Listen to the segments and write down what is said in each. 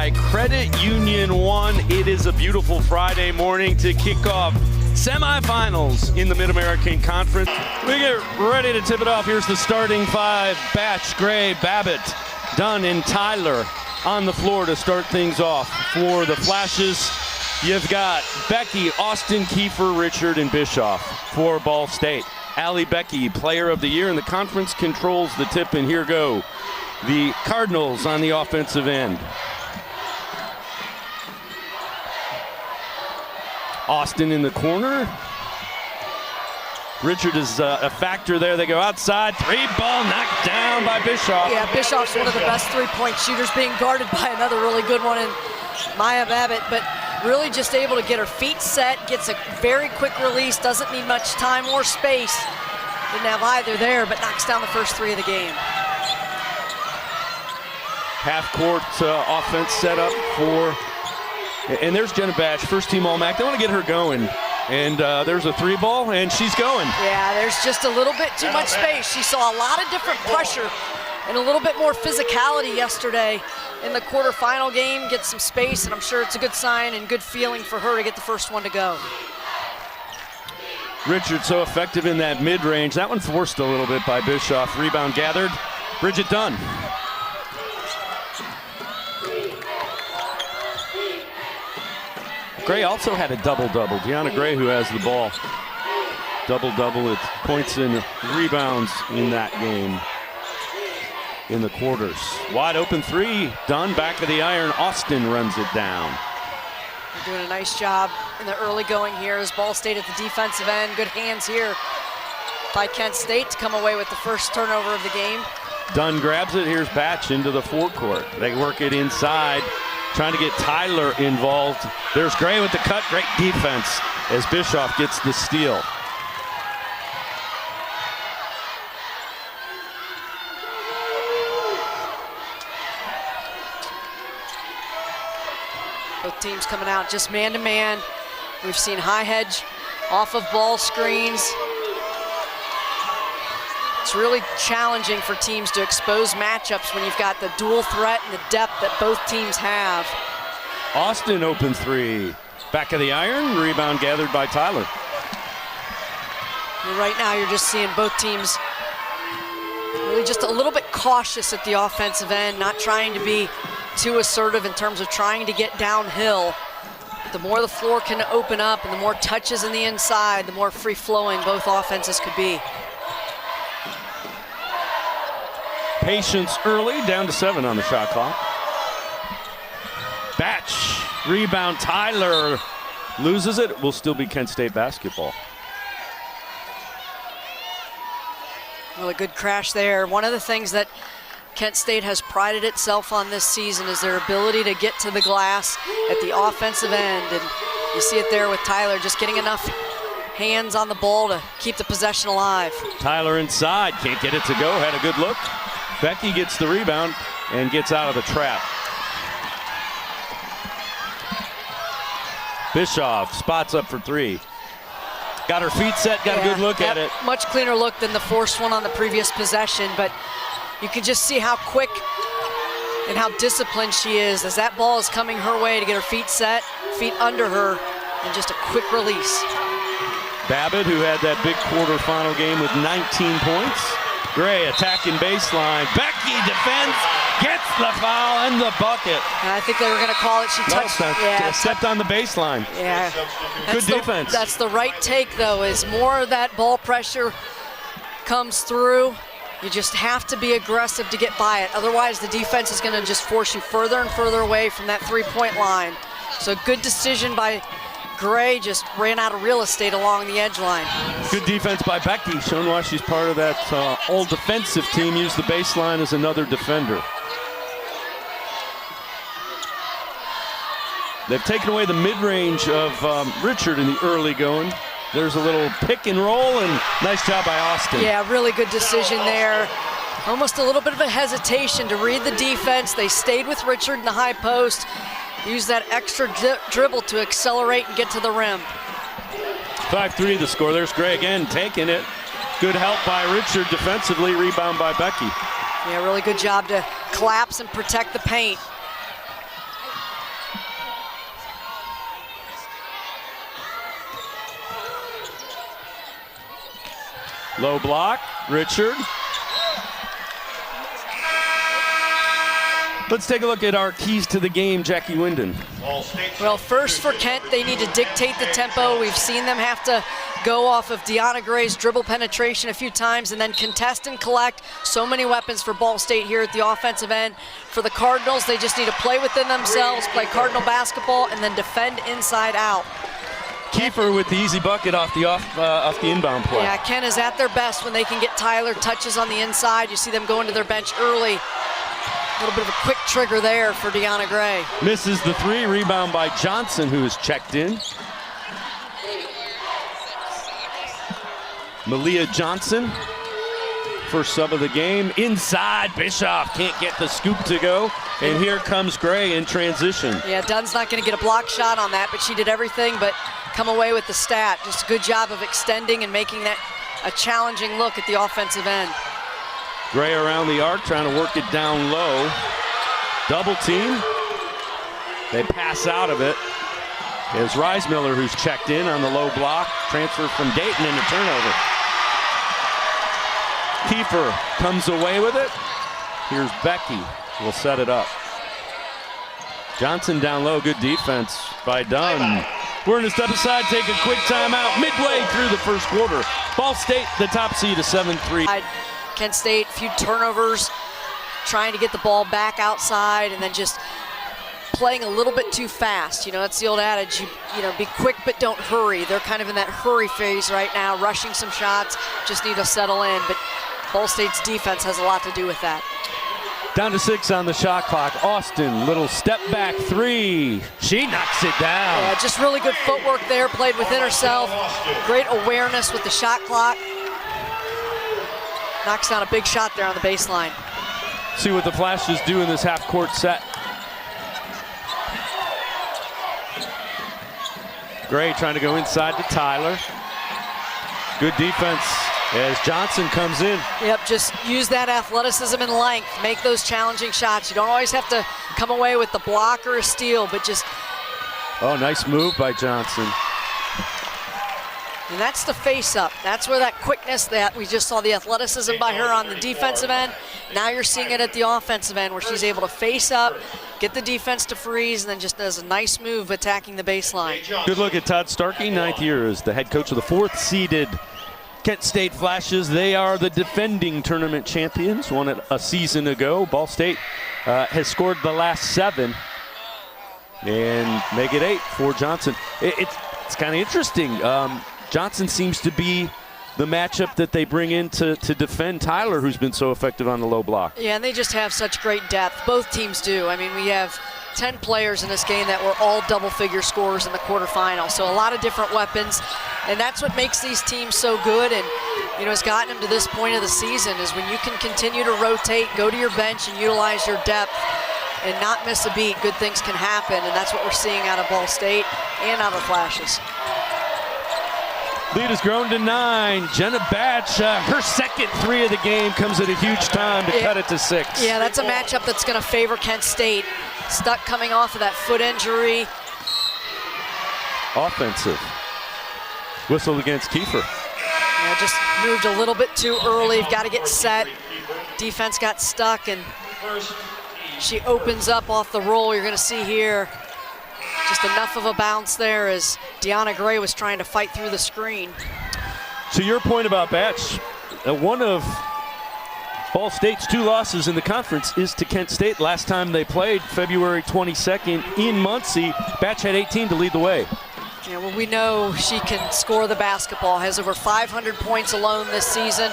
by Credit Union 1. It is a beautiful Friday morning to kick off semifinals in the Mid-American Conference. We get ready to tip it off. Here's the starting five. Batch, Gray, Babbitt, Dunn, and Tyler on the floor to start things off. For the Flashes, you've got Becky, Austin, Kiefer, Richard, and Bischoff. For Ball State, Allie Becky, Player of the Year in the conference, controls the tip, and here go the Cardinals on the offensive end. Austin in the corner. Richard is a factor there. They go outside. Three ball knocked down by Bischoff. Yeah, Bischoff's one of the best three-point shooters, being guarded by another really good one in Maya Babbitt, but really just able to get her feet set, gets a very quick release, doesn't need much time or space. Didn't have either there, but knocks down the first three of the game. Half-court offense set up for, and there's Jenna Batch, first team All-MAC. They want to get her going. And there's a three ball, and she's going. Yeah, there's just a little bit too much space. She saw a lot of different pressure and a little bit more physicality yesterday in the quarterfinal game. Get some space, and I'm sure it's a good sign and good feeling for her to get the first one to go. Richard so effective in that mid-range. That one forced a little bit by Bischoff. Rebound gathered. Bridget Dunn. Gray also had a double-double. Deanna Gray, who has the ball. Double-double with points and rebounds in that game in the quarters. Wide open three. Dunn back of the iron. Austin runs it down. They're doing a nice job in the early going here as Ball State at the defensive end. Good hands here by Kent State to come away with the first turnover of the game. Dunn grabs it. Here's Batch into the forecourt. They work it inside, trying to get Tyler involved. There's Gray with the cut. Great defense as Bischoff gets the steal. Both teams coming out just man-to-man. We've seen high hedge off of ball screens. It's really challenging for teams to expose matchups when you've got the dual threat and the depth that both teams have. Austin open three. Back of the iron. Rebound gathered by Tyler. And right now you're just seeing both teams really just a little bit cautious at the offensive end, not trying to be too assertive in terms of trying to get downhill. The more the floor can open up and the more touches in the inside, the more free-flowing both offenses could be. Patience early, down to 7 on the shot clock. Batch, rebound, Tyler loses it. Will still be Kent State basketball. Well, a good crash there. One of the things that Kent State has prided itself on this season is their ability to get to the glass at the offensive end. And you see it there with Tyler just getting enough hands on the ball to keep the possession alive. Tyler inside, can't get it to go, had a good look. Becky gets the rebound and gets out of the trap. Bischoff spots up for three. Got her feet set, got a good look at it. Much cleaner look than the forced one on the previous possession, but you can just see how quick and how disciplined she is as that ball is coming her way to get her feet set, feet under her, and just a quick release. Babbitt, who had that big quarterfinal game with 19 points. Gray attacking baseline. Becky defends, gets the foul and the bucket. And I think they were going to call it. She touched. Stepped on the baseline. Yeah. Good defense. That's the right take, though, is more of that ball pressure comes through. You just have to be aggressive to get by it. Otherwise, the defense is going to just force you further and further away from that three-point line. So good decision by Gray, just ran out of real estate along the edge line. Good defense by Becky, showing why she's part of that all defensive team. Use the baseline as another defender. They've taken away the mid-range of Richard in the early going. There's a little pick and roll, and nice job by Austin. Yeah, really good decision there. Almost a little bit of a hesitation to read the defense. They stayed with Richard in the high post. Use that extra dribble to accelerate and get to the rim. 5-3 the score. There's Gray again taking it. Good help by Richard defensively. Rebound by Becky. Yeah, really good job to collapse and protect the paint. Low block, Richard. Let's take a look at our keys to the game, Jackie Winden. Well, first for Kent, they need to dictate the tempo. We've seen them have to go off of Deanna Gray's dribble penetration a few times and then contest and collect. So many weapons for Ball State here at the offensive end. For the Cardinals, they just need to play within themselves, play Cardinal basketball, and then defend inside out. Kiefer with the easy bucket off the inbound play. Yeah, Kent is at their best when they can get Tyler touches on the inside. You see them going to their bench early. A little bit of a quick trigger there for Deanna Gray. Misses the three, rebound by Johnson, who is checked in. Malia Johnson, first sub of the game. Inside, Bischoff can't get the scoop to go. And here comes Gray in transition. Yeah, Dunn's not going to get a block shot on that, but she did everything but come away with the stat. Just a good job of extending and making that a challenging look at the offensive end. Gray around the arc, trying to work it down low. Double team. They pass out of it. It's Reismiller who's checked in on the low block. Transfer from Dayton and a turnover. Kiefer comes away with it. Here's Becky. Will set it up. Johnson down low. Good defense by Dunn. We're going to step aside, take a quick timeout. Midway through the first quarter. Ball State, the top seed, a 7-3. Kent State, a few turnovers, trying to get the ball back outside and then just playing a little bit too fast. You know, that's the old adage, you know, be quick but don't hurry. They're kind of in that hurry phase right now, rushing some shots, just need to settle in. But Ball State's defense has a lot to do with that. Down to 6 on the shot clock. Austin, little step back three. She knocks it down. Yeah, just really good footwork there, played within herself. Great awareness with the shot clock. Knocks down a big shot there on the baseline. See what the Flashes do in this half-court set. Gray trying to go inside to Tyler. Good defense as Johnson comes in. Yep, just use that athleticism and length. Make those challenging shots. You don't always have to come away with the block or a steal, but just... Oh, nice move by Johnson. And that's the face-up. That's where that quickness that we just saw the athleticism by her on the defensive end. Now you're seeing it at the offensive end where she's able to face up, get the defense to freeze, and then just does a nice move attacking the baseline. Good look at Todd Starkey, 9th year as the head coach of the 4th-seeded Kent State Flashes. They are the defending tournament champions, won it a season ago. Ball State has scored the last 7 and make it 8 for Johnson. It's kind of interesting. Johnson seems to be the matchup that they bring in to defend Tyler, who's been so effective on the low block. Yeah, and they just have such great depth. Both teams do. I mean, we have 10 players in this game that were all double-figure scorers in the quarterfinal. So a lot of different weapons, and that's what makes these teams so good. And you know, has gotten them to this point of the season is when you can continue to rotate, go to your bench, and utilize your depth, and not miss a beat. Good things can happen, and that's what we're seeing out of Ball State and out of Flashes. Lead has grown to 9. Jenna Batch, her second 3 of the game comes at a huge time to cut it to 6. Yeah, that's a matchup that's going to favor Kent State. Stuck coming off of that foot injury. Offensive. Whistle against Kiefer. Yeah, just moved a little bit too early. Got to get set. Defense got stuck, and she opens up off the roll. You're going to see here just enough of a bounce there as Deanna Gray was trying to fight through the screen. To your point about Batch, one of Ball State's 2 losses in the conference is to Kent State. Last time they played, February 22nd in Muncie, Batch had 18 to lead the way. Yeah, well, we know she can score the basketball, has over 500 points alone this season.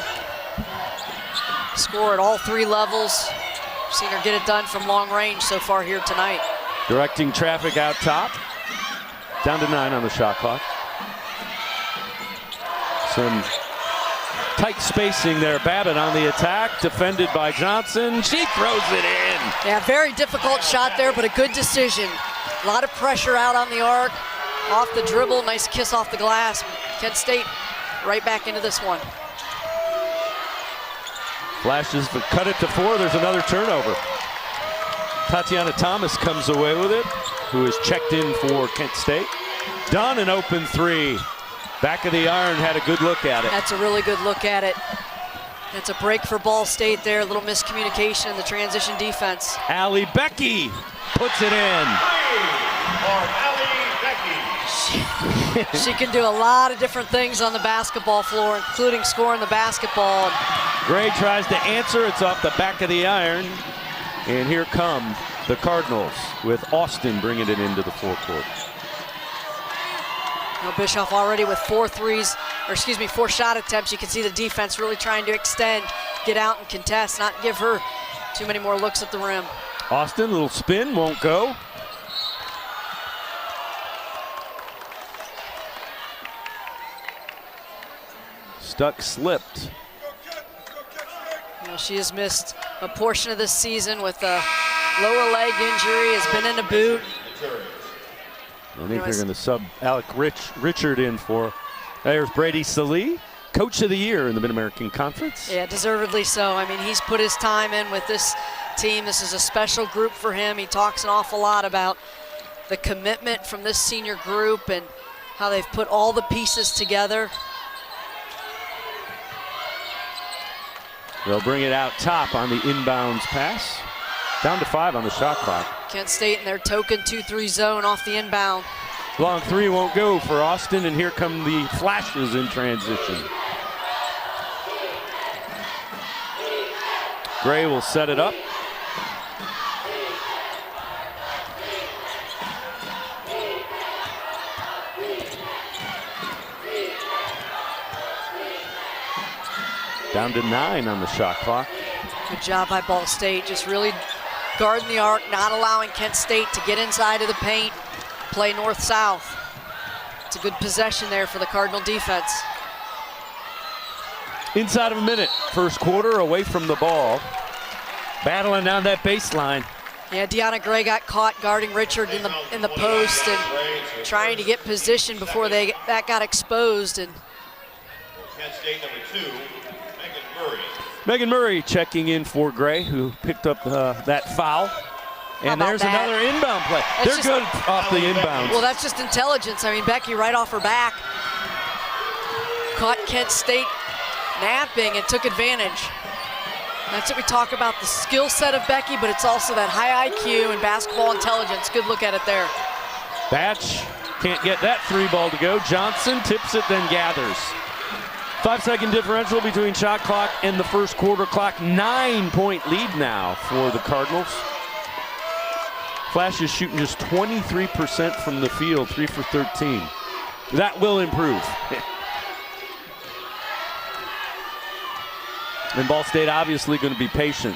Score at all 3 levels. Seen her get it done from long range so far here tonight. Directing traffic out top. Down to 9 on the shot clock. Some tight spacing there. Babbitt on the attack, defended by Johnson. She throws it in. Yeah, very difficult shot there, but a good decision. A lot of pressure out on the arc. Off the dribble, nice kiss off the glass. Kent State right back into this one. Flashes, but cut it to 4. There's another turnover. Tatiana Thomas comes away with it, who is checked in for Kent State. Dunn, an open 3. Back of the iron, had a good look at it. That's a really good look at it. It's a break for Ball State there. A little miscommunication in the transition defense. Allie Becky puts it in. She can do a lot of different things on the basketball floor, including scoring the basketball. Gray tries to answer. It's off the back of the iron. And here come the Cardinals with Austin bringing it into the forecourt. Now Bischoff already with 4 shot attempts. You can see the defense really trying to extend, get out and contest, not give her too many more looks at the rim. Austin, little spin, won't go. Stuck, slipped. You know, she has missed a portion of this season with a lower leg injury, has been in a boot. I think they're going to sub Alec Richard in for. There's Brady Salee, Coach of the Year in the Mid-American Conference. Yeah, deservedly so. I mean, he's put his time in with this team. This is a special group for him. He talks an awful lot about the commitment from this senior group and how they've put all the pieces together. They'll bring it out top on the inbounds pass. Down to 5 on the shot clock. Kent State in their token 2-3 zone off the inbound. Long 3 won't go for Austin, and here come the flashes in transition. Gray will set it up. Down to 9 on the shot clock. Good job by Ball State, just really guarding the arc, not allowing Kent State to get inside of the paint, play north-south. It's a good possession there for the Cardinal defense. Inside of a minute, first quarter, away from the ball. Battling down that baseline. Yeah, Deanna Gray got caught guarding Richard in the post and trying to get position before that got exposed. And Kent State number 2, Megan Murray. Megan Murray checking in for Gray, who picked up that foul. And there's another inbound play. They're good off the inbounds. Well, that's just intelligence. I mean, Becky right off her back caught Kent State napping and took advantage. That's what we talk about, the skill set of Becky, but it's also that high IQ and basketball intelligence. Good look at it there. Batch can't get that 3 ball to go. Johnson tips it, then gathers. 5-second differential between shot clock and the first quarter clock. 9-point lead now for the Cardinals. Flash is shooting just 23% from the field, 3 for 13. That will improve. And Ball State obviously going to be patient.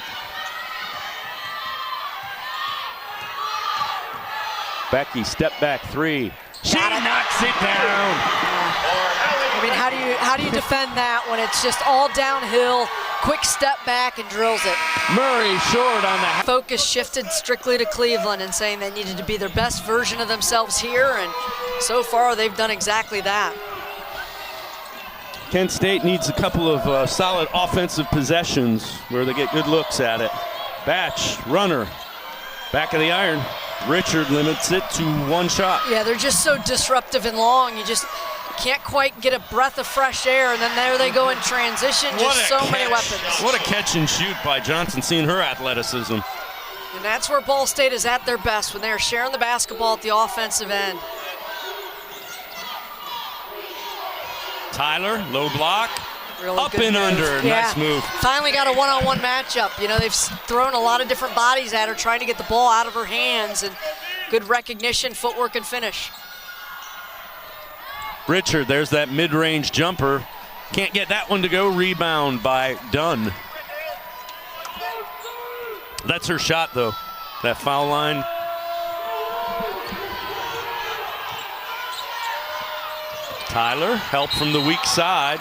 Becky, step back 3. She knocks it down. I mean, how do you defend that when it's just all downhill, quick step back and drills it? Murray short on the focus shifted strictly to Cleveland and saying they needed to be their best version of themselves here, and so far they've done exactly that. Kent State needs a couple of solid offensive possessions where they get good looks at it. Batch, runner, back of the iron. Richard limits it to 1 shot. Yeah, they're just so disruptive and long. You just can't quite get a breath of fresh air, and then there they go in transition. Just so many weapons. What a catch and shoot by Johnson, seeing her athleticism. And that's where Ball State is at their best, when they're sharing the basketball at the offensive end. Tyler, low block, Really up good and move. under, Yeah. nice move. Finally got a one-on-one matchup. You know, they've thrown a lot of different bodies at her, trying to get the ball out of her hands, and good recognition, footwork, and finish. Richard, there's that mid-range jumper. Can't get that one to go. Rebound by Dunn. That's her shot, though. That foul line. Tyler, help from the weak side.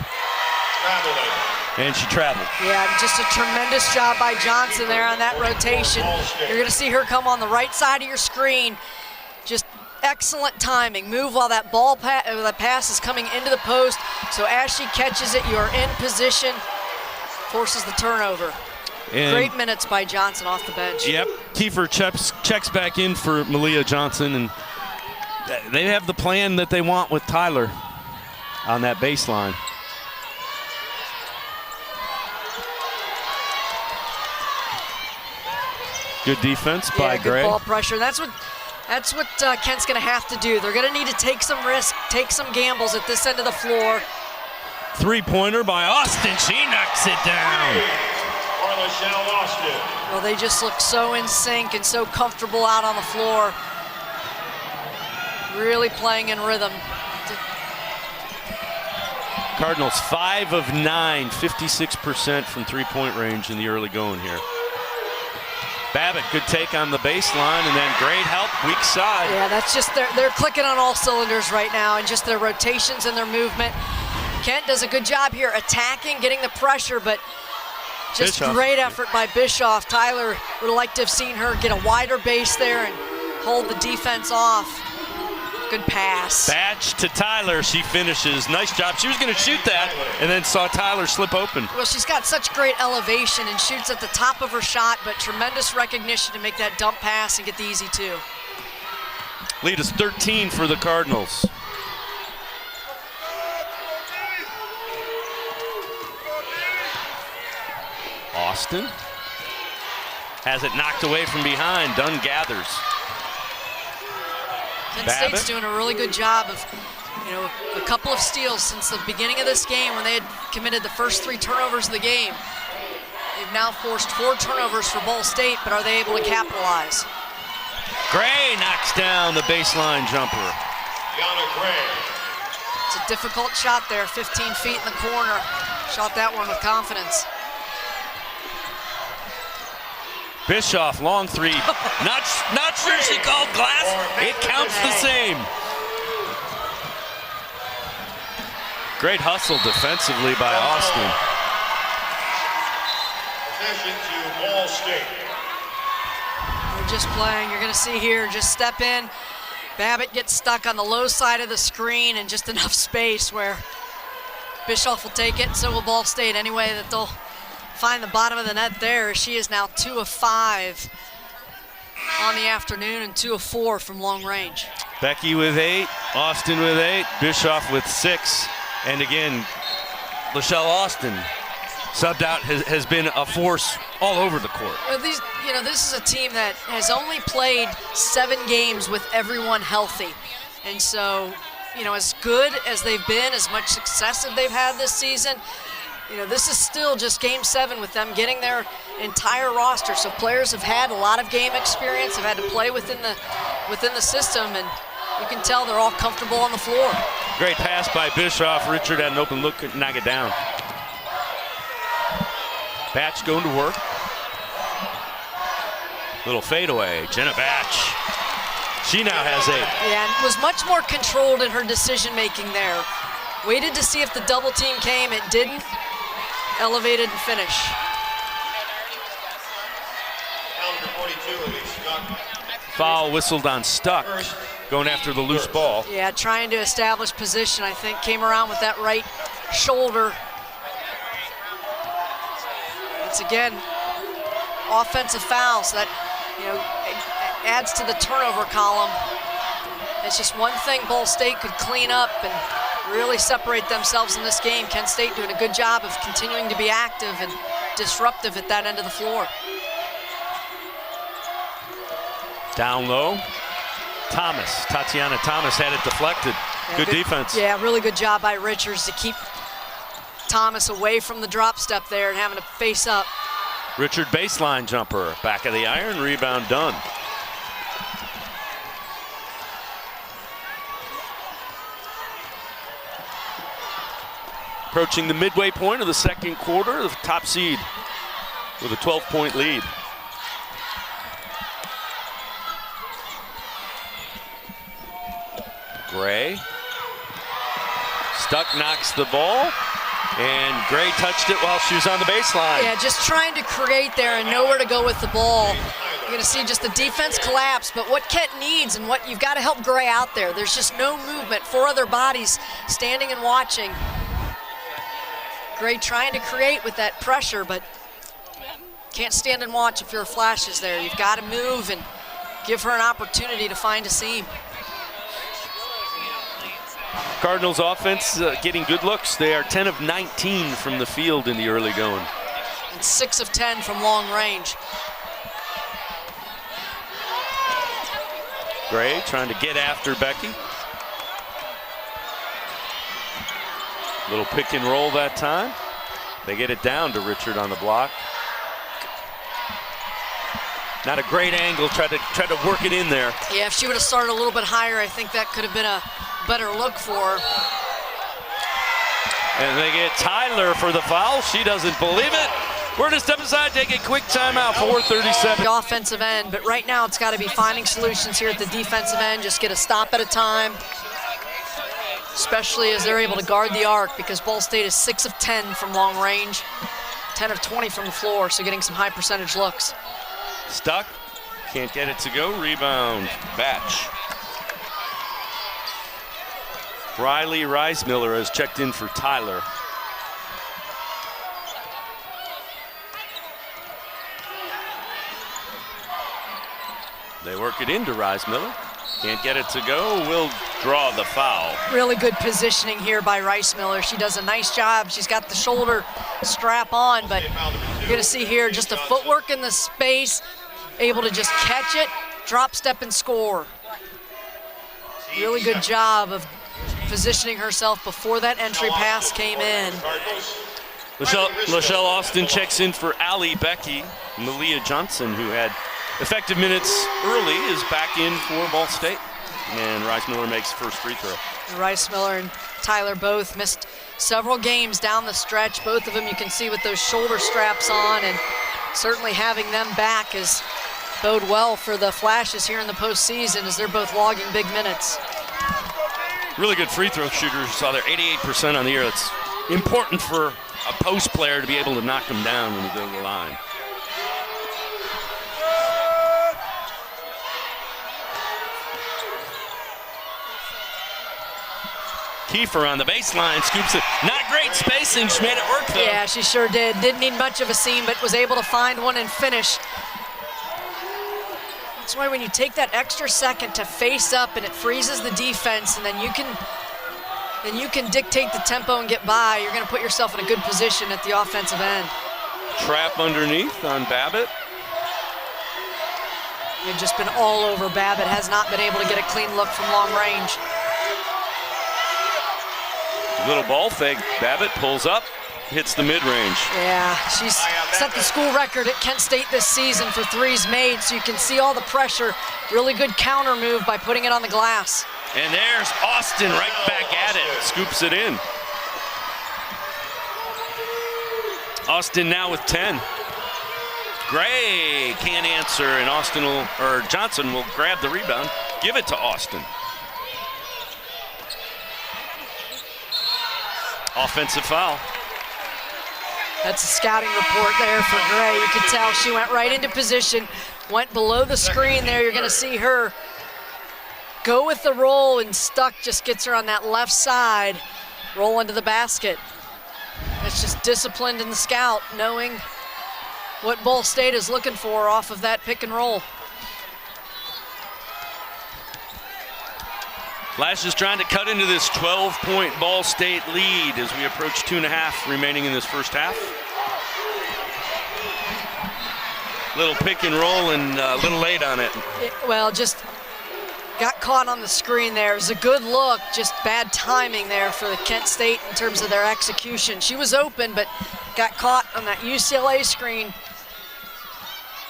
And she traveled. Yeah, just a tremendous job by Johnson there on that rotation. You're going to see her come on the right side of your screen. Just excellent timing. Move while that ball that pass is coming into the post. So as she catches it, you are in position, forces the turnover. And great minutes by Johnson off the bench. Yep, Kiefer checks back in for Malia Johnson, and they have the plan that they want with Tyler. on that baseline. Good defense by Gray. Good ball pressure. That's what Kent's going to have to do. They're going to need to take some risks, take some gambles at this end of the floor. Three-pointer by Austin. She knocks it down. Austin. Well, they just look so in sync and so comfortable out on the floor. Really playing in rhythm. Cardinals 5 of 9, 56% from three-point range in the early going here. Babbitt, good take on the baseline, and then great help, weak side. Yeah, that's just, they're clicking on all cylinders right now, and just their rotations and their movement. Kent does a good job here attacking, getting the pressure, but just Bischoff. Great effort by Bischoff. Tyler would have liked to have seen her get a wider base there and hold the defense off. Good pass. Batch to Tyler, she finishes. Nice job. She was going to shoot that and then saw Tyler slip open. Well, she's got such great elevation and shoots at the top of her shot, but tremendous recognition to make that dump pass and get the easy two. Lead is 13 for the Cardinals. Austin has it knocked away from behind. Dunn gathers. Kent State's doing a really good job of, a couple of steals since the beginning of this game when they had committed the first 3 turnovers of the game. They've now forced 4 turnovers for Ball State, but are they able to capitalize? Gray knocks down the baseline jumper. It's a difficult shot there, 15 feet in the corner. Shot that one with confidence. Bischoff, long three. Not sure she called glass. It counts the same. Great hustle defensively by Austin. Possession to Ball State. They're just playing. You're going to see here, just step in. Babbitt gets stuck on the low side of the screen and just enough space where Bischoff will take it. So will Ball State anyway that they'll find the bottom of the net there. She is now 2 of 5 on the afternoon and 2 of 4 from long range. Becky with 8, Austin with 8, Bischoff with 6. And again, Lachelle Austin, subbed out, has been a force all over the court. Well, this is a team that has only played 7 games with everyone healthy. And so, as good as they've been, as much success as they've had this season, this is still just game 7 with them getting their entire roster. So players have had a lot of game experience, have had to play within the system, and you can tell they're all comfortable on the floor. Great pass by Bischoff. Richard had an open look, couldn't knock it down. Batch going to work. Little fadeaway, Jenna Batch. She now has 8. Yeah, and was much more controlled in her decision making there. Waited to see if the double team came, it didn't. Elevated and finish. Foul whistled on Stuck, going after the loose ball. Yeah, trying to establish position, I think. Came around with that right shoulder. It's again, offensive foul, so that, adds to the turnover column. It's just one thing Ball State could clean up and really separate themselves in this game. Kent State doing a good job of continuing to be active and disruptive at that end of the floor. Down low, Tatiana Thomas had it deflected. Yeah, good defense. Yeah, really good job by Richards to keep Thomas away from the drop step there and having to face up. Richard baseline jumper, back of the iron, rebound done. Approaching the midway point of the second quarter, the top seed with a 12-point lead. Gray. Stuck knocks the ball, and Gray touched it while she was on the baseline. Yeah, just trying to create there and nowhere to go with the ball. You're going to see just the defense collapse, but what Kent needs and what you've got to help Gray out there. There's just no movement, 4 other bodies standing and watching. Gray trying to create with that pressure, but can't stand and watch if your flash is there. You've got to move and give her an opportunity to find a seam. Cardinals offense getting good looks. They are 10 of 19 from the field in the early going. And 6 of 10 from long range. Gray trying to get after Becky. Little pick and roll that time. They get it down to Richard on the block. Not a great angle, tried to work it in there. Yeah, if she would have started a little bit higher, I think that could have been a better look for her. And they get Tyler for the foul. She doesn't believe it. We're going to step aside, take a quick timeout, 4:37. The offensive end, but right now it's got to be finding solutions here at the defensive end. Just get a stop at a time, especially as they're able to guard the arc, because Ball State is 6 of 10 from long range, 10 of 20 from the floor, so getting some high percentage looks. Stuck, can't get it to go, rebound, Batch. Riley Reismiller has checked in for Tyler. They work it into Reismiller. Can't get it to go, will draw the foul. Really good positioning here by Reismiller. She does a nice job. She's got the shoulder strap on, but you're gonna see here just a footwork in the space, able to just catch it, drop step and score. Really good job of positioning herself before that entry pass came in. Lachelle Austin checks in for Allie Becky. Malia Johnson, who had effective minutes early, is back in for Ball State. And Reismiller makes first free throw. Reismiller and Tyler both missed several games down the stretch. Both of them you can see with those shoulder straps on, and certainly having them back is bode well for the Flashes here in the postseason, as they're both logging big minutes. Really good free throw shooters. Saw they're 88% on the year. It's important for a post player to be able to knock them down when you go to the line. Kiefer on the baseline, scoops it. Not great spacing, she made it work though. Yeah, she sure did. Didn't need much of a seam, but was able to find one and finish. That's why when you take that extra second to face up and it freezes the defense, and then you can dictate the tempo and get by, you're gonna put yourself in a good position at the offensive end. Trap underneath on Babbitt. They've just been all over Babbitt, has not been able to get a clean look from long range. Little ball fake, Babbitt pulls up, hits the mid-range. Yeah, she's set the school record at Kent State this season for threes made, so you can see all the pressure. Really good counter move by putting it on the glass. And there's Austin right back at it, scoops it in. Austin now with 10. Gray can't answer, and Johnson will grab the rebound, give it to Austin. Offensive foul. That's a scouting report there for Gray. You can tell she went right into position, went below the screen there. You're gonna see her go with the roll, and Stuck just gets her on that left side, roll into the basket. That's just disciplined in the scout, knowing what Ball State is looking for off of that pick and roll. Flash is trying to cut into this 12-point Ball State lead as we approach 2.5 remaining in this first half. Little pick and roll and a little late on it. Well, just got caught on the screen there. It was a good look, just bad timing there for the Kent State in terms of their execution. She was open, but got caught on that UCLA screen.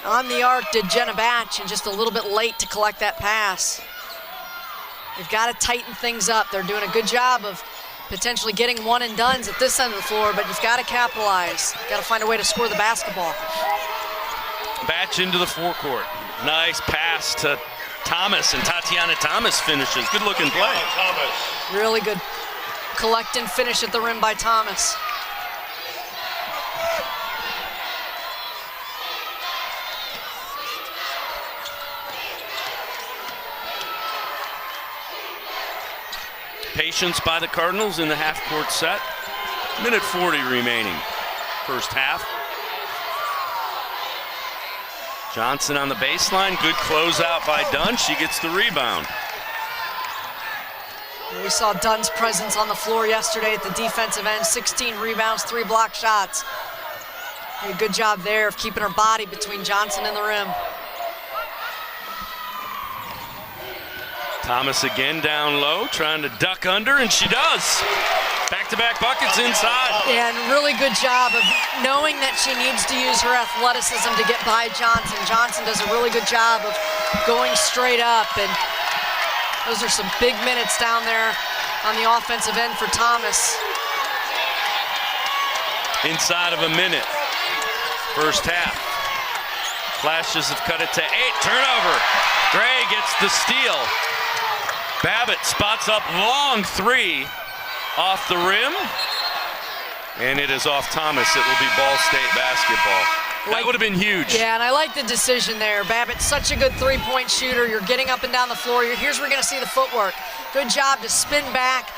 On the arc did Jenna Batch, and just a little bit late to collect that pass. They've got to tighten things up. They're doing a good job of potentially getting one and dones at this end of the floor, but you've got to capitalize. You've got to find a way to score the basketball. Batch into the forecourt. Nice pass to Thomas, and Tatiana Thomas finishes. Good looking play. Really good collect and finish at the rim by Thomas. Patience by the Cardinals in the half-court set. Minute 40 remaining, first half. Johnson on the baseline, good closeout by Dunn. She gets the rebound. We saw Dunn's presence on the floor yesterday at the defensive end, 16 rebounds, 3 block shots. A good job there of keeping her body between Johnson and the rim. Thomas again down low, trying to duck under, and she does. Back-to-back buckets inside. Yeah, and really good job of knowing that she needs to use her athleticism to get by Johnson. Johnson does a really good job of going straight up, and those are some big minutes down there on the offensive end for Thomas. Inside of a minute, first half. Flashes have cut it to 8. Turnover. Gray gets the steal. Babbitt spots up long 3 off the rim. And it is off Thomas. It will be Ball State basketball. That would have been huge. Yeah, and I like the decision there. Babbitt's such a good three-point shooter. You're getting up and down the floor. Here's where we're going to see the footwork. Good job to spin back.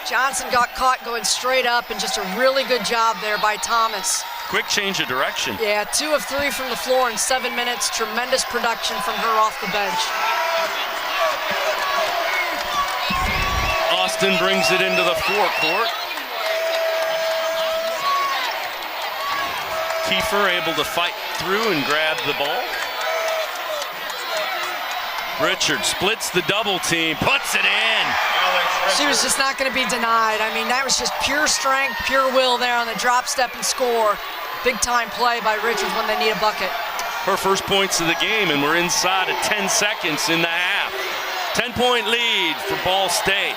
Johnson got caught going straight up, and just a really good job there by Thomas. Quick change of direction. Yeah, 2 of 3 from the floor in 7 minutes. Tremendous production from her off the bench. Austin brings it into the forecourt. Kiefer able to fight through and grab the ball. Richard splits the double team, puts it in. She was just not going to be denied. I mean, that was just pure strength, pure will there on the drop step and score. Big time play by Richards when they need a bucket. Her first points of the game, and we're inside of 10 seconds in the half. 10-point lead for Ball State.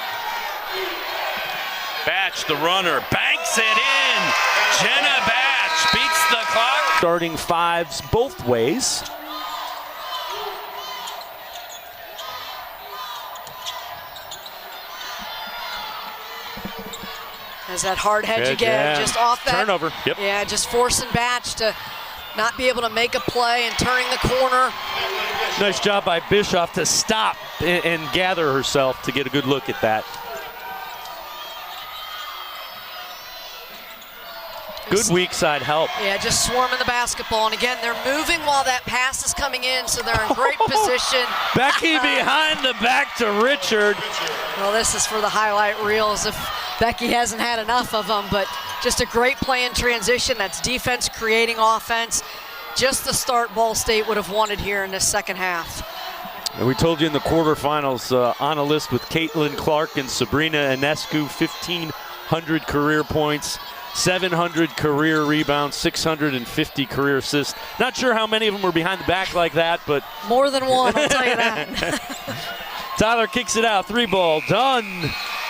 Batch, the runner, banks it in. Jenna Batch beats the clock. Starting 5s both ways. As that hard hedge again, just off that. Turnover, yep. Yeah, just forcing Batch to not be able to make a play and turning the corner. Nice job by Bischoff to stop and gather herself to get a good look at that. Good weak side help. Yeah, just swarming the basketball. And again, they're moving while that pass is coming in, so they're in great position. Becky behind the back to Richard. Well, this is for the highlight reels if Becky hasn't had enough of them, but just a great play in transition. That's defense creating offense. Just the start Ball State would have wanted here in this second half. And we told you in the quarterfinals, on a list with Caitlin Clark and Sabrina Enescu, 1,500 career points. 700 career rebounds, 650 career assists. Not sure how many of them were behind the back like that, but more than one, I'll tell you that. Tyler kicks it out, 3-ball, done.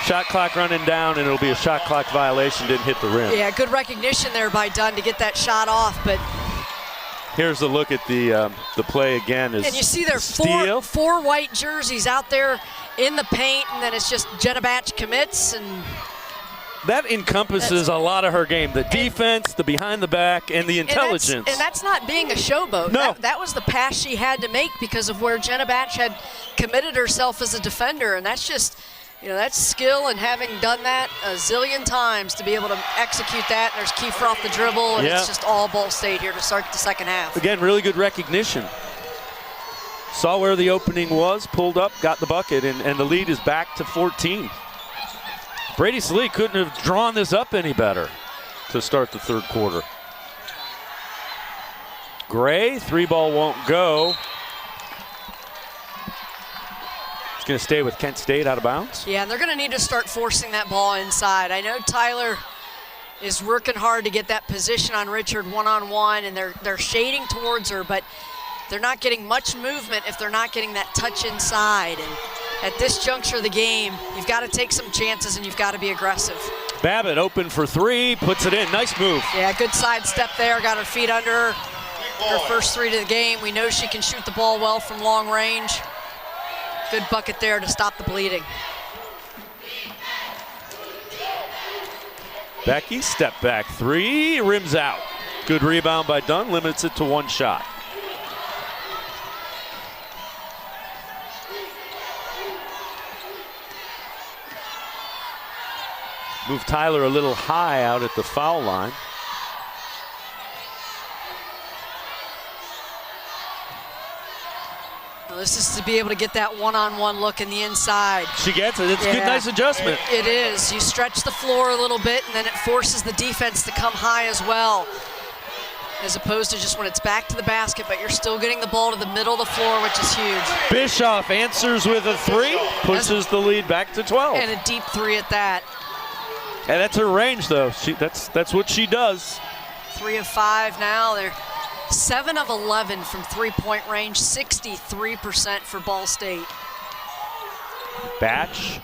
Shot clock running down, and it'll be a shot clock violation. Didn't hit the rim. Yeah, good recognition there by Dunn to get that shot off, but here's a look at the play again. And you see there four white jerseys out there in the paint, and then it's just Jenna Batch commits, and that encompasses a lot of her game. The defense, the behind the back, and the intelligence. And that's not being a showboat. No. That was the pass she had to make because of where Jenna Batch had committed herself as a defender. And that's just, that's skill, and having done that a zillion times to be able to execute that. And there's Kiefer off the dribble, and it's just all Ball State here to start the second half. Again, really good recognition. Saw where the opening was, pulled up, got the bucket, and the lead is back to 14. Brady Slee couldn't have drawn this up any better to start the third quarter. Gray, 3-ball won't go. It's going to stay with Kent State out of bounds. Yeah, and they're going to need to start forcing that ball inside. I know Tyler is working hard to get that position on Richard one-on-one, and they're shading towards her, but they're not getting much movement if they're not getting that touch inside. And at this juncture of the game, you've got to take some chances and you've got to be aggressive. Babbitt open for 3, puts it in. Nice move. Yeah, good side step there, got her feet under her first 3 to the game. We know she can shoot the ball well from long range. Good bucket there to stop the bleeding. Becky, step back 3, rims out. Good rebound by Dunn, limits it to 1 shot. Move Tyler a little high out at the foul line. This is to be able to get that one-on-one look in the inside. She gets it. It's a good, nice adjustment. It is. You stretch the floor a little bit, and then it forces the defense to come high as well, as opposed to just when it's back to the basket, but you're still getting the ball to the middle of the floor, which is huge. Bischoff answers with a 3, pushes the lead back to 12. And a deep 3 at that. And that's her range, though. That's what she does. 3 of 5 now. They're 7 of 11 from three-point range, 63% for Ball State. Batch.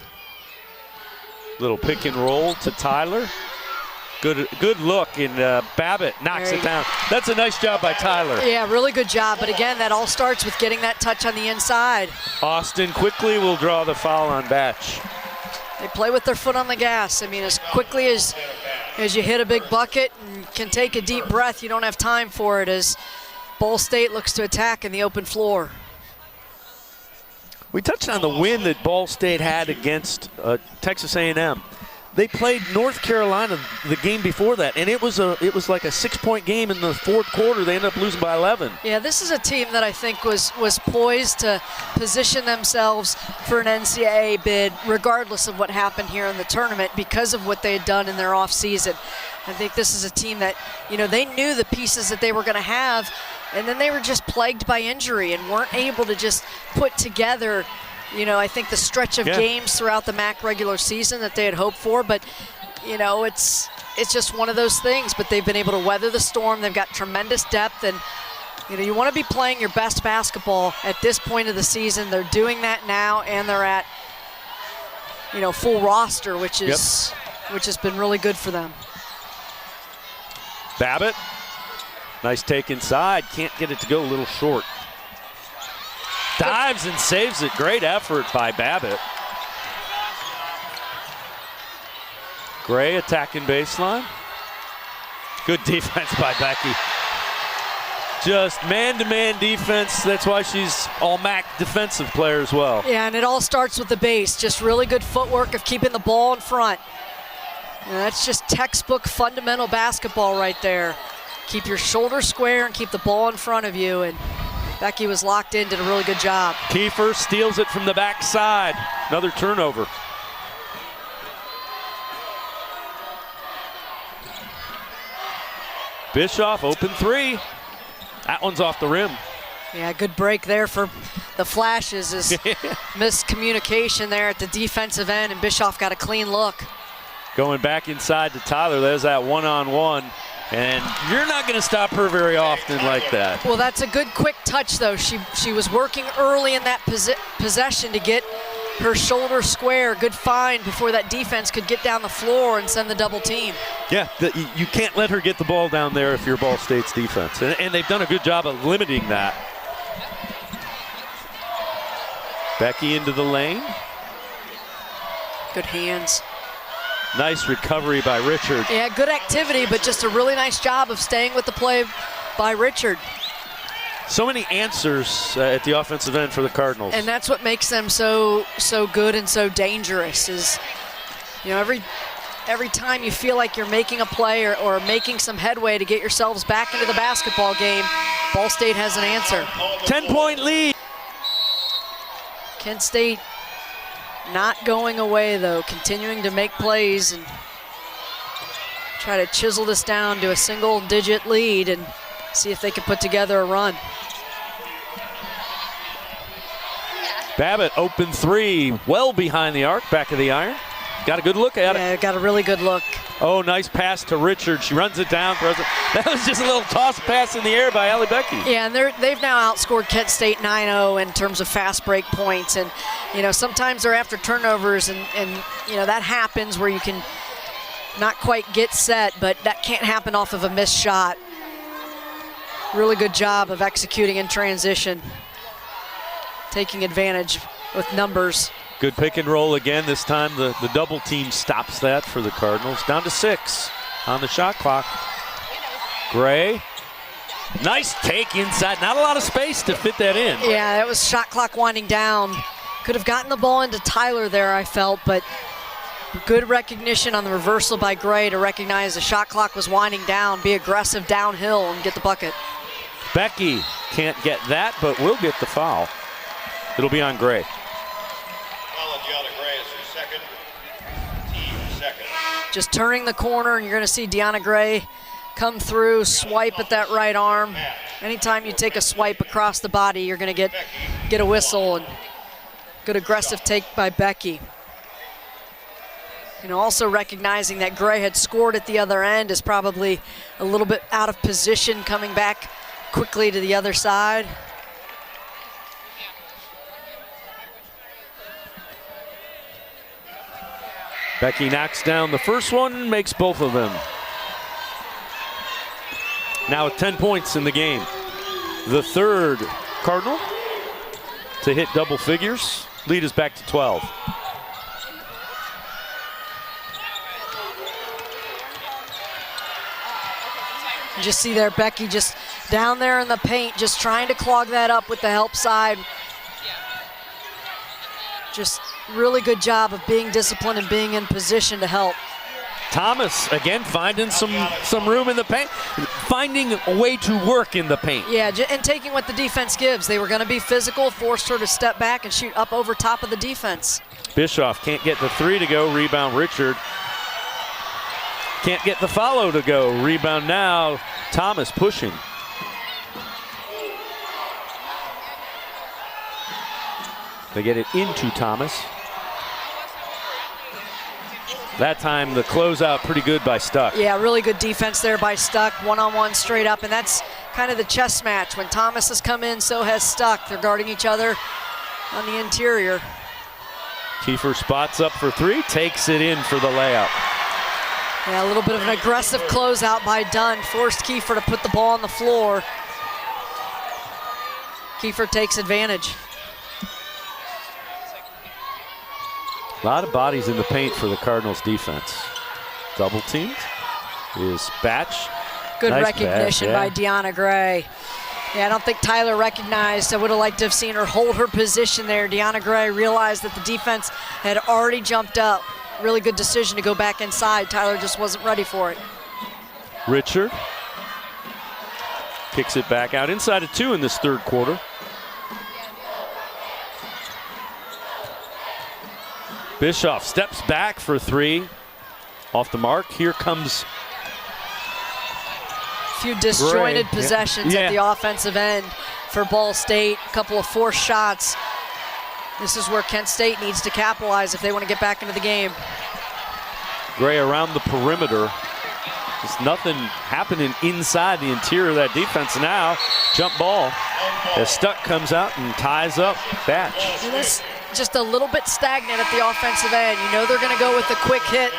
Little pick and roll to Tyler. Good look, and Babbitt knocks it down. That's a nice job by Tyler. Yeah, really good job. But again, that all starts with getting that touch on the inside. Austin quickly will draw the foul on Batch. They play with their foot on the gas. I mean, as quickly as you hit a big bucket and can take a deep breath, you don't have time for it as Ball State looks to attack in the open floor. We touched on the win that Ball State had against Texas A&M. They played North Carolina the game before that, and it was like a 6-point game in the fourth quarter. They ended up losing by 11. Yeah, this is a team that I think was poised to position themselves for an NCAA bid, regardless of what happened here in the tournament, because of what they had done in their offseason. I think this is a team that, they knew the pieces that they were going to have, and then they were just plagued by injury and weren't able to just put together I think the stretch of games throughout the MAC regular season that they had hoped for, but it's just one of those things. But they've been able to weather the storm. They've got tremendous depth, and you want to be playing your best basketball at this point of the season. They're doing that now, and they're at full roster, which has been really good for them. Babbitt, nice take inside. Can't get it to go, a little short. Dives and saves it. Great effort by Babbitt. Gray attacking baseline. Good defense by Becky. Just man-to-man defense. That's why she's all-MAC defensive player as well. Yeah, and it all starts with the base. Just really good footwork of keeping the ball in front. And that's just textbook fundamental basketball right there. Keep your shoulders square and keep the ball in front of you. And Becky was locked in, did a really good job. Kiefer steals it from the backside. Another turnover. Bischoff, open 3. That one's off the rim. Yeah, good break there for the Flashes. Is miscommunication there at the defensive end, and Bischoff got a clean look. Going back inside to Tyler, there's that one-on-one. And you're not going to stop her very often like that. Well, that's a good quick touch, though. She was working early in that possession to get her shoulder square. Good find before that defense could get down the floor and send the double team. Yeah, you can't let her get the ball down there if you're Ball State's defense. And they've done a good job of limiting that. Becky into the lane. Good hands. Nice recovery by Richard. Yeah, good activity, but just a really nice job of staying with the play by Richard. So many answers at the offensive end for the Cardinals. And that's what makes them so good and so dangerous is, every time you feel like you're making a play or making some headway to get yourselves back into the basketball game, Ball State has an answer. 10-point lead. Kent State not going away, though, continuing to make plays and try to chisel this down to a single-digit lead and see if they can put together a run. Babbitt, open 3, well behind the arc, back of the iron. Got a good look at it. Yeah, got a really good look. Oh, nice pass to Richard. She runs it down. Throws it. That was just a little toss pass in the air by Allie Becky. Yeah, and they've now outscored Kent State 9-0 in terms of fast break points. And, sometimes they're after turnovers, and that happens where you can not quite get set, but that can't happen off of a missed shot. Really good job of executing in transition, taking advantage with numbers. Good pick and roll again. This time the double team stops that for the Cardinals. Down to 6 on the shot clock. Gray. Nice take inside. Not a lot of space to fit that in. Yeah, that was shot clock winding down. Could have gotten the ball into Tyler there, I felt, but good recognition on the reversal by Gray to recognize the shot clock was winding down, be aggressive downhill and get the bucket. Becky can't get that, but will get the foul. It'll be on Gray. Foul on Deanna Gray is her second, team second. Just turning the corner, and you're going to see Deanna Gray come through, swipe at that right arm. Anytime you take a swipe across the body, you're going to get a whistle, and good aggressive take by Becky. You know, also recognizing that Gray had scored at the other end, is probably a little bit out of position, coming back quickly to the other side. Becky knocks down the first one, makes both of them. Now with 10 points in the game. The third Cardinal to hit double figures. Lead is back to 12. You just see there Becky just down there in the paint, just trying to clog that up with the help side. Just really good job of being disciplined and being in position to help. Thomas again finding some room in the paint, finding a way to work in the paint. Yeah, and taking what the defense gives. They were going to be physical, forced her to step back and shoot up over top of the defense. Bischoff can't get the three to go, rebound Richard. Can't get the follow to go, rebound now, Thomas pushing. They get it into Thomas. That time the closeout pretty good by Stuck. Yeah, really good defense there by Stuck, one-on-one straight up, and that's kind of the chess match. When Thomas has come in, so has Stuck. They're guarding each other on the interior. Kiefer spots up for three, takes it in for the layup. Yeah, a little bit of an aggressive closeout by Dunn, forced Kiefer to put the ball on the floor. Kiefer takes advantage. A lot of bodies in the paint for the Cardinals defense. Double teamed is Batch. Good Nice recognition Batch, yeah. by Deanna Gray. Yeah, I don't think Tyler recognized. I would have liked to have seen her hold her position there. Deanna Gray realized that the defense had already jumped up. Really good decision to go back inside. Tyler just wasn't ready for it. Richard kicks it back out inside of two in this third quarter. Bischoff steps back for three. Off the mark. Here comes A few disjointed Gray. possessions at the offensive end for Ball State. A couple of forced shots. This is where Kent State needs to capitalize if they want to get back into the game. Gray around the perimeter. Just nothing happening inside the interior of that defense now. Jump ball as Stuck comes out and ties up Batch. And this just a little bit stagnant at the offensive end. You know they're going to go with a quick hit.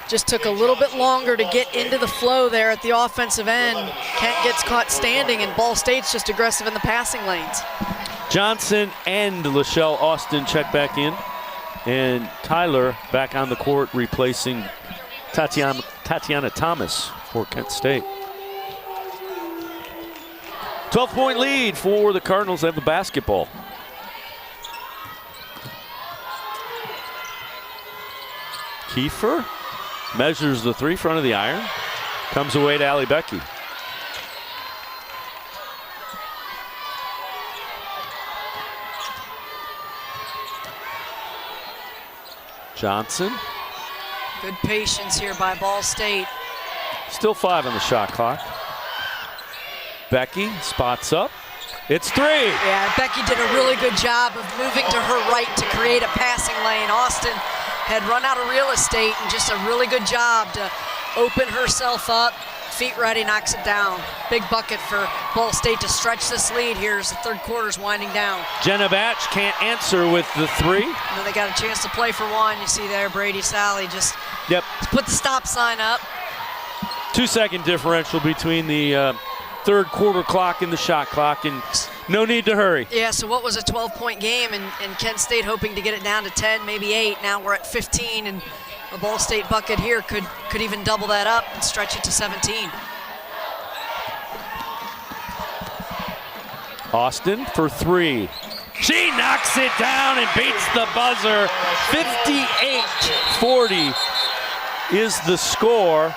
Just took a little bit longer to get into the flow there at the offensive end. Kent gets caught standing, and Ball State's just aggressive in the passing lanes. Johnson and Lachelle Austin check back in. And Tyler back on the court replacing Tatiana Thomas for Kent State. 12-point lead for the Cardinals. They have the basketball. Kiefer measures the three, front of the iron. Comes away to Allie Becky. Johnson. Good patience here by Ball State. Still 5 on the shot clock. Becky spots up. It's 3. Yeah, Becky did a really good job of moving to her right to create a passing lane. Austin had run out of real estate, and just a really good job to open herself up. Feet ready, knocks it down. Big bucket for Ball State to stretch this lead here as the third quarter's winding down. Jenna Batch can't answer with the 3. And then they got a chance to play for one. You see there, Brady Sally just put the stop sign up. 2-second differential between the third quarter clock and the shot clock, and no need to hurry. Yeah, so what was a 12-point game, and Kent State hoping to get it down to 10, maybe 8. Now we're at 15, and a Ball State bucket here could even double that up and stretch it to 17. Austin for 3. She knocks it down and beats the buzzer. 58-40 is the score.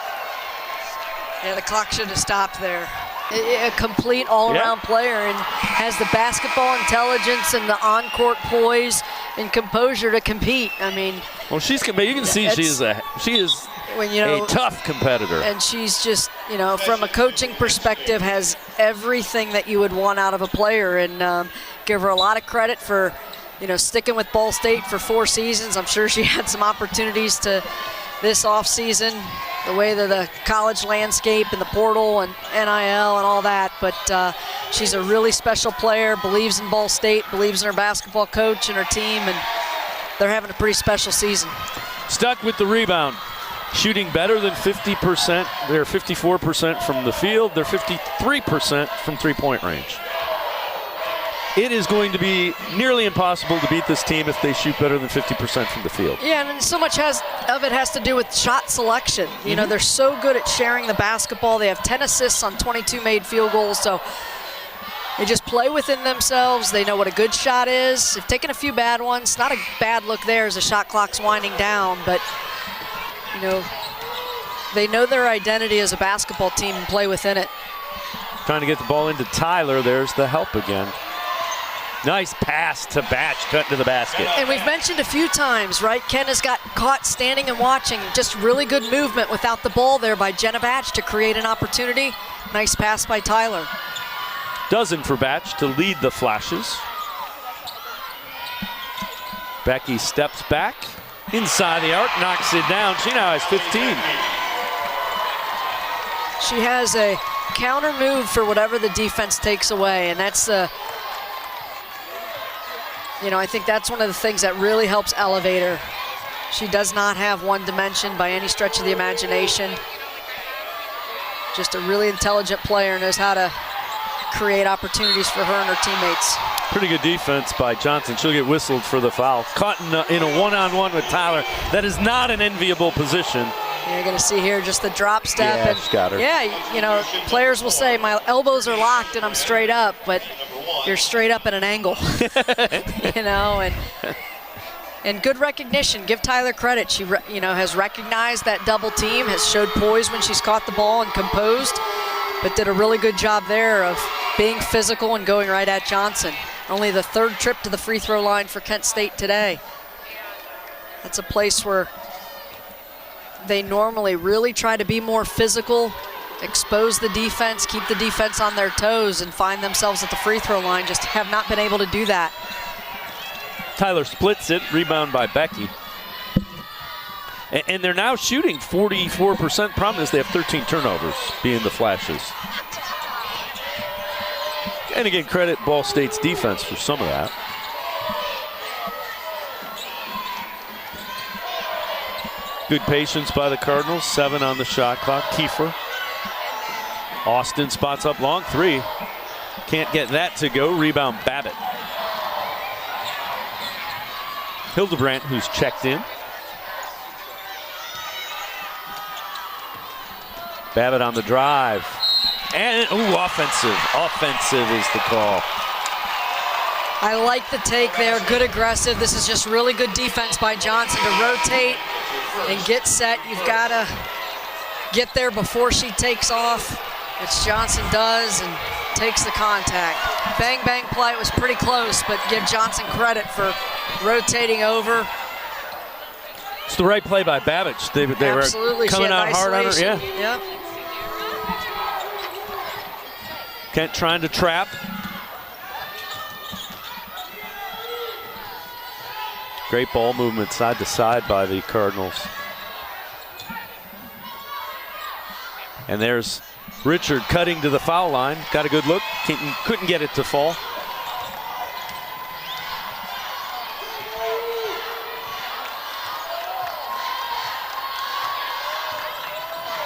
Yeah, the clock should have stopped there. a complete all-around player and has the basketball intelligence and the on-court poise and composure to compete. I mean, well, you can see she is a tough competitor. And she's just, from a coaching perspective, has everything that you would want out of a player. And give her a lot of credit for, sticking with Ball State for 4 seasons. I'm sure she had some opportunities to this offseason, the way that the college landscape and the portal and NIL and all that. But she's a really special player, believes in Ball State, believes in her basketball coach and her team, and they're having a pretty special season. Stuck with the rebound. Shooting better than 50%. They're 54% from the field. They're 53% from three-point range. It is going to be nearly impossible to beat this team if they shoot better than 50% from the field. Yeah, and so much of it has to do with shot selection. They're so good at sharing the basketball. They have 10 assists on 22 made field goals, so they just play within themselves. They know what a good shot is. They've taken a few bad ones. Not a bad look there as the shot clock's winding down, but they know their identity as a basketball team and play within it. Trying to get the ball into Tyler. There's the help again. Nice pass to Batch, cut to the basket. And we've mentioned a few times, right? Ken has got caught standing and watching. Just really good movement without the ball there by Jenna Batch to create an opportunity. Nice pass by Tyler. Dozen for Batch to lead the Flashes. Becky steps back. Inside the arc, knocks it down. She now has 15. She has a counter move for whatever the defense takes away, and that's I think that's one of the things that really helps elevate her. She does not have one dimension by any stretch of the imagination. Just a really intelligent player, knows how to create opportunities for her and her teammates. Pretty good defense by Johnson. She'll get whistled for the foul. Caught in a one-on-one with Tyler. That is not an enviable position. You're going to see here just the drop step. Yeah, and she got her. Yeah, players will say, my elbows are locked and I'm straight up, but you're straight up at an angle. And good recognition. Give Tyler credit. She, has recognized that double team, has showed poise when she's caught the ball and composed, but did a really good job there of being physical and going right at Johnson. Only the 3rd trip to the free throw line for Kent State today. That's a place where they normally really try to be more physical, expose the defense, keep the defense on their toes, and find themselves at the free throw line. Just have not been able to do that. Tyler splits it, rebound by Becky. And they're now shooting 44%. Problem is they have 13 turnovers, being the Flashes. And again, credit Ball State's defense for some of that. Good patience by the Cardinals. 7 on the shot clock. Kiefer. Austin spots up long. 3. Can't get that to go. Rebound Babbitt. Hildebrandt, who's checked in. Babbitt on the drive. And, offensive. Offensive is the call. I like the take there. Good aggressive. This is just really good defense by Johnson to rotate and get set. You've got to get there before she takes off, which Johnson does, and takes the contact. Bang, bang play. It was pretty close, but give Johnson credit for rotating over. It's the right play by Babbage. They were coming out hard on her. Yeah. Yep. Kent trying to trap. Great ball movement side to side by the Cardinals. And there's Richard cutting to the foul line. Got a good look. Couldn't get it to fall.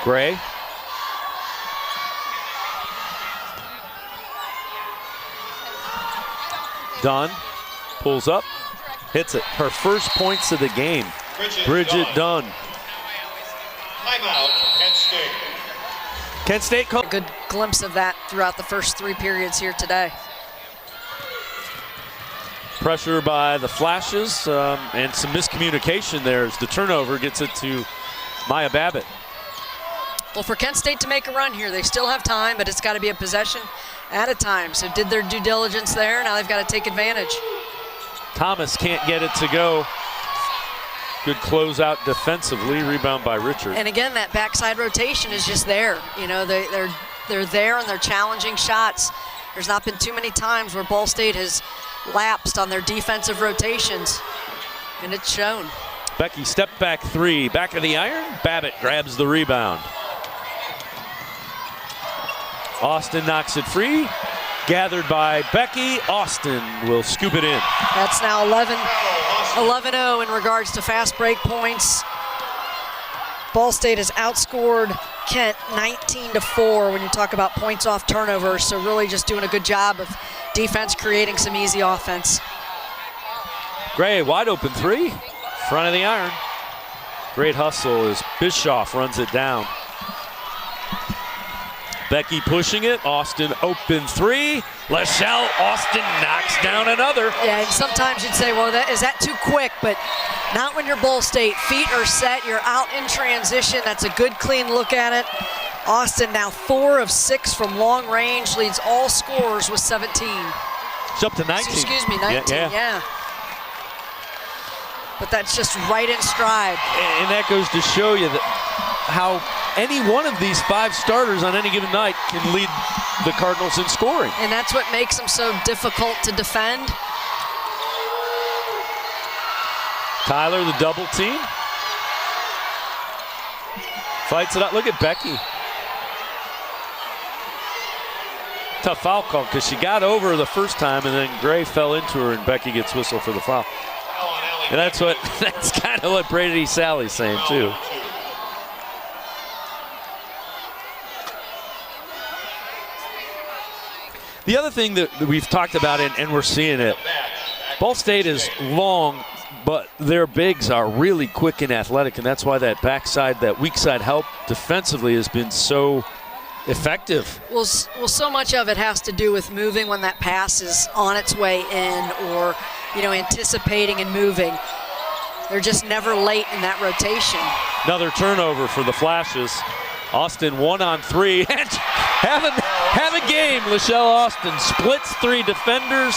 Gray. Dunn pulls up, hits it. Her first points of the game. Bridget Dunn. Timeout, Kent State. Kent State called. A good glimpse of that throughout the first 3 periods here today. Pressure by the Flashes and some miscommunication there as the turnover gets it to Maya Babbitt. Well, for Kent State to make a run here, they still have time, but it's got to be a possession at a time. So did their due diligence there. Now they've got to take advantage. Thomas can't get it to go. Good closeout defensively. Rebound by Richard. And again, that backside rotation is just there. You know, they're there and they're challenging shots. There's not been too many times where Ball State has lapsed on their defensive rotations, and it's shown. Becky step back three, back of the iron. Babbitt grabs the rebound. Austin knocks it free. Gathered by Becky. Austin will scoop it in. That's now 11-0 in regards to fast break points. Ball State has outscored Kent 19-4 when you talk about points off turnovers, so really just doing a good job of defense, creating some easy offense. Gray, wide open three, front of the iron. Great hustle as Bischoff runs it down. Becky pushing it, Austin open three. Lachelle Austin knocks down another. Yeah, and sometimes you'd say, well, is that too quick? But not when you're Ball State. Feet are set, you're out in transition. That's a good, clean look at it. Austin now 4 of 6 from long range, leads all scorers with 17. It's up to 19. Excuse me, 19, yeah. But that's just right in stride. And that goes to show you that how any one of these 5 starters on any given night can lead the Cardinals in scoring. And that's what makes them so difficult to defend. Tyler, the double team. Fights it out. Look at Becky. Tough foul call because she got over the first time and then Gray fell into her and Becky gets whistled for the foul. And that's kind of what Brady Sally's saying too. The other thing that we've talked about, and we're seeing it, Ball State is long, but their bigs are really quick and athletic, and that's why that backside, that weak side help defensively has been so effective. Well, so much of it has to do with moving when that pass is on its way in, or anticipating and moving. They're just never late in that rotation. Another turnover for the Flashes. Austin 1 on 3 and have a game. Lachelle Austin splits 3 defenders,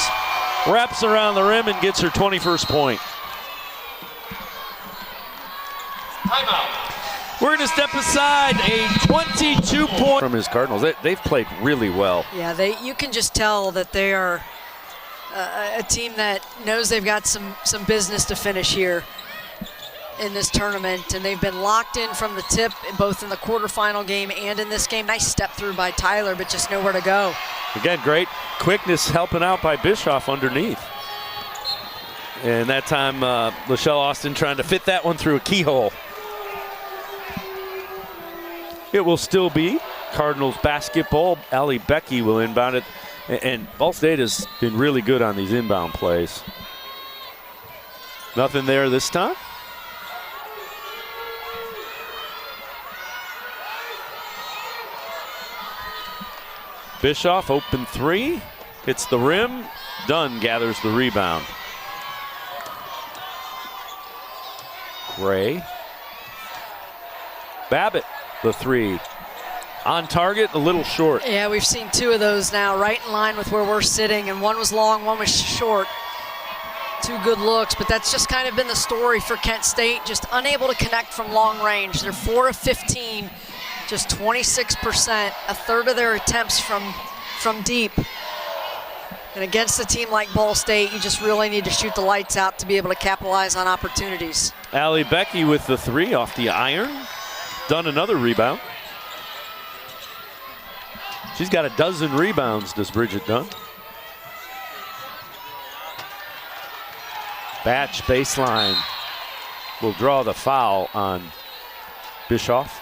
wraps around the rim and gets her 21st point. Timeout. We're going to step aside. A 22-point from his Cardinals. They've played really well. Yeah, you can just tell that they are a team that knows they've got some business to finish here in this tournament, and they've been locked in from the tip, both in the quarterfinal game and in this game. Nice step through by Tyler, but just nowhere to go. Again, great quickness helping out by Bischoff underneath. And that time, Lachelle Austin trying to fit that one through a keyhole. It will still be Cardinals basketball. Allie Becky will inbound it. And Ball State has been really good on these inbound plays. Nothing there this time. Bischoff, open 3, hits the rim. Dunn gathers the rebound. Gray. Babbitt, the 3. On target, a little short. Yeah, we've seen 2 of those now, right in line with where we're sitting, and one was long, one was short. 2 good looks, but that's just kind of been the story for Kent State, just unable to connect from long range. They're 4 of 15. Just 26%, a third of their attempts from deep. And against a team like Ball State, you just really need to shoot the lights out to be able to capitalize on opportunities. Allie Becky with the 3 off the iron. Done another rebound. She's got a dozen rebounds, does Bridget Dunn. Batch baseline will draw the foul on Bischoff.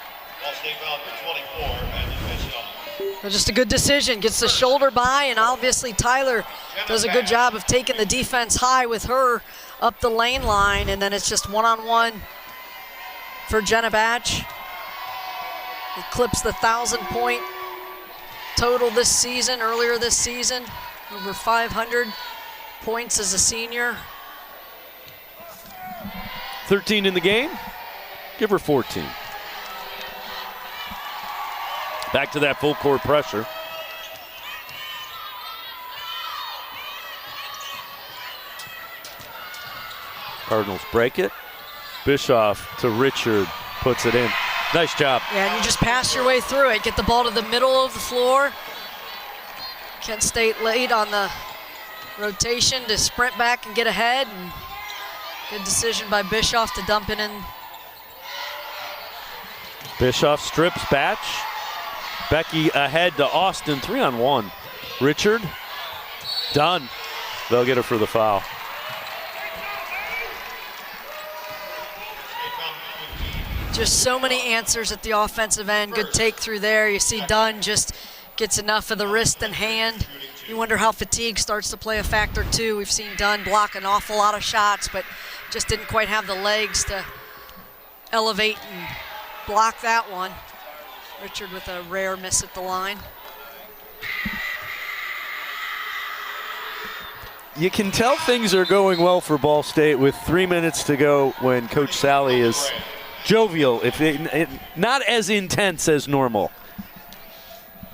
Just a good decision, gets the shoulder by, and obviously Tyler does a good job of taking the defense high with her up the lane line, and then it's just one-on-one for Jenna Batch. Eclipsed the 1,000-point total this season, earlier this season, over 500 points as a senior. 13 in the game, give her 14. Back to that full court pressure. Cardinals break it. Bischoff to Richard, puts it in. Nice job. Yeah, and you just pass your way through it. Get the ball to the middle of the floor. Kent State late on the rotation to sprint back and get ahead. And good decision by Bischoff to dump it in. Bischoff strips Batch. Becky ahead to Austin, 3-on-1. Richard, done. They'll get her for the foul. Just so many answers at the offensive end. Good take through there. You see Dunn just gets enough of the wrist and hand. You wonder how fatigue starts to play a factor too. We've seen Dunn block an awful lot of shots, but just didn't quite have the legs to elevate and block that one. Richard with a rare miss at the line. You can tell things are going well for Ball State with 3 minutes to go when Coach Sally is jovial, not as intense as normal.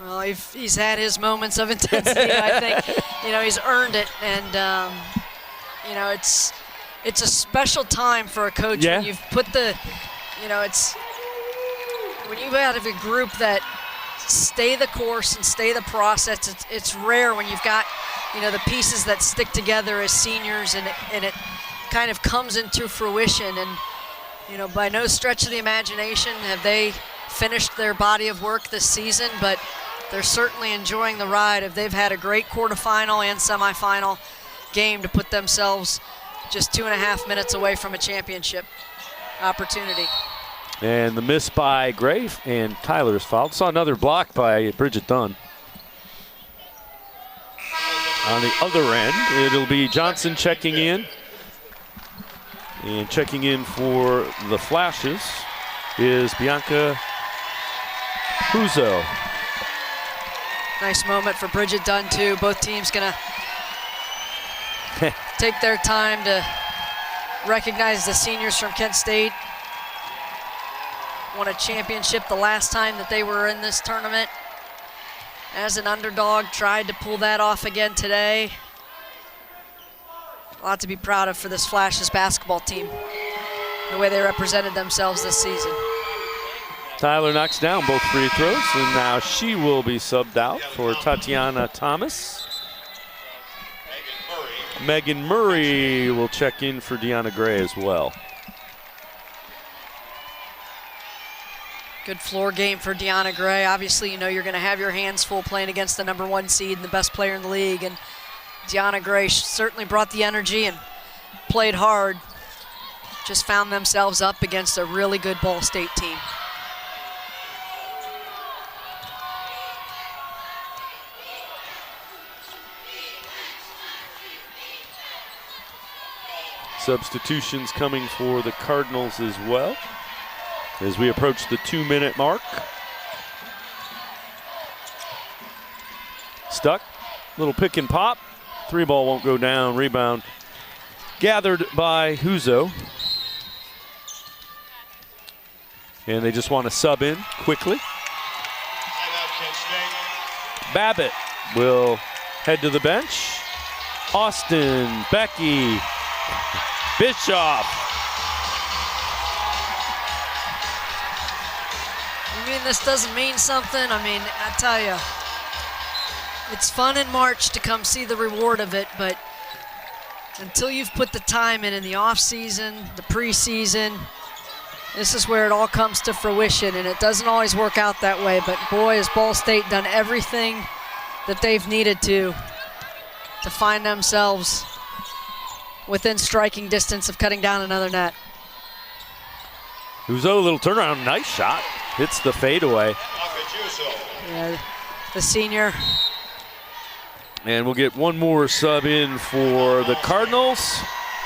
Well, he's had his moments of intensity. I think, he's earned it, and it's a special time for a coach when you've put the, it's when you have a group that stay the course and stay the process. It's rare when you've got, the pieces that stick together as seniors, and it kind of comes into fruition. And by no stretch of the imagination have they finished their body of work this season, but they're certainly enjoying the ride. They've had a great quarterfinal and semifinal game to put themselves just 2.5 minutes away from a championship opportunity. And the miss by Gray, and Tyler's fouled. Saw another block by Bridget Dunn. On the other end, it'll be Johnson checking in. And checking in for the Flashes is Bianca Huzo. Nice moment for Bridget Dunn, too. Both teams going to take their time to recognize the seniors from Kent State. Won a championship the last time that they were in this tournament. As an underdog, tried to pull that off again today. A lot to be proud of for this Flashes basketball team, the way they represented themselves this season. Tyler knocks down both free throws, and now she will be subbed out for Tatiana Thomas. Megan Murray will check in for Deanna Gray as well. Good floor game for Deanna Gray. Obviously, you're going to have your hands full playing against the #1 seed and the best player in the league. And Deanna Gray certainly brought the energy and played hard. Just found themselves up against a really good Ball State team. Substitutions coming for the Cardinals as well as we approach the 2-minute mark. Stuck, little pick and pop. 3-ball won't go down, rebound gathered by Huzo. And they just want to sub in quickly. Babbitt will head to the bench. Austin, Becky, Bischoff. You mean this doesn't mean something? I tell you, it's fun in March to come see the reward of it, but until you've put the time in the off season, the preseason, this is where it all comes to fruition, and it doesn't always work out that way. But boy, has Ball State done everything that they've needed to find themselves within striking distance of cutting down another net. Huzo, a little turnaround, nice shot. Hits the fadeaway. Yeah, the senior. And we'll get one more sub in for the Cardinals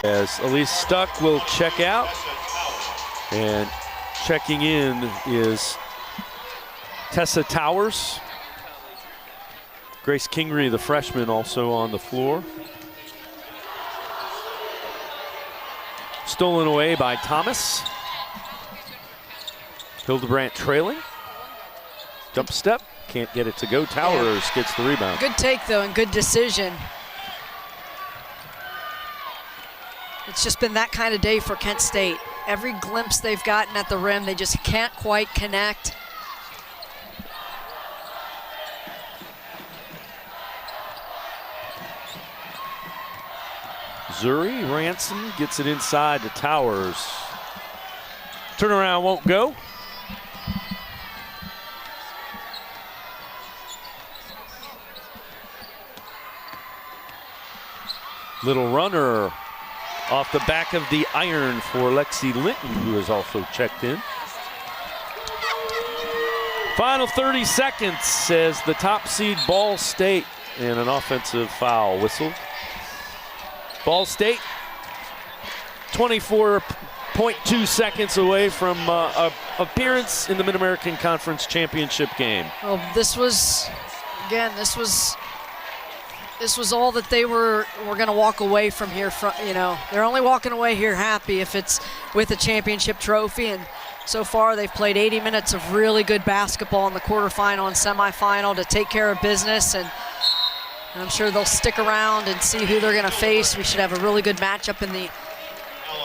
as Elise Stuck will check out. And checking in is Tessa Towers. Grace Kingery, the freshman, also on the floor. Stolen away by Thomas. Hildebrandt trailing. Jump step, can't get it to go. Towers gets the rebound. Good take, though, and good decision. It's just been that kind of day for Kent State. Every glimpse they've gotten at the rim, they just can't quite connect. Zuri, Ransom gets it inside to Towers. Turnaround won't go. Little runner off the back of the iron for Lexi Linton, who has also checked in. Final 30 seconds says the top seed Ball State, and an offensive foul whistled. Ball State 24.2 seconds away from appearance in the Mid-American Conference Championship game. Well, this was all that they were going to walk away from here. They're only walking away here happy if it's with a championship trophy. And so far, they've played 80 minutes of really good basketball in the quarterfinal and semifinal to take care of business. And I'm sure they'll stick around and see who they're going to face. We should have a really good matchup in the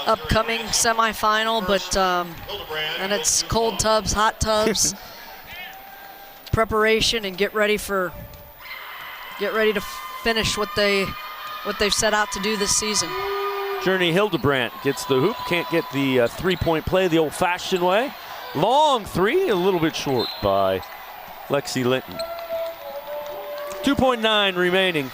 upcoming semifinal. But and it's cold tubs, hot tubs, preparation, and get ready to finish what they've set out to do this season. Journey Hildebrandt gets the hoop, can't get the three-point play the old-fashioned way. Long three, a little bit short by Lexi Linton. 2.9 remaining.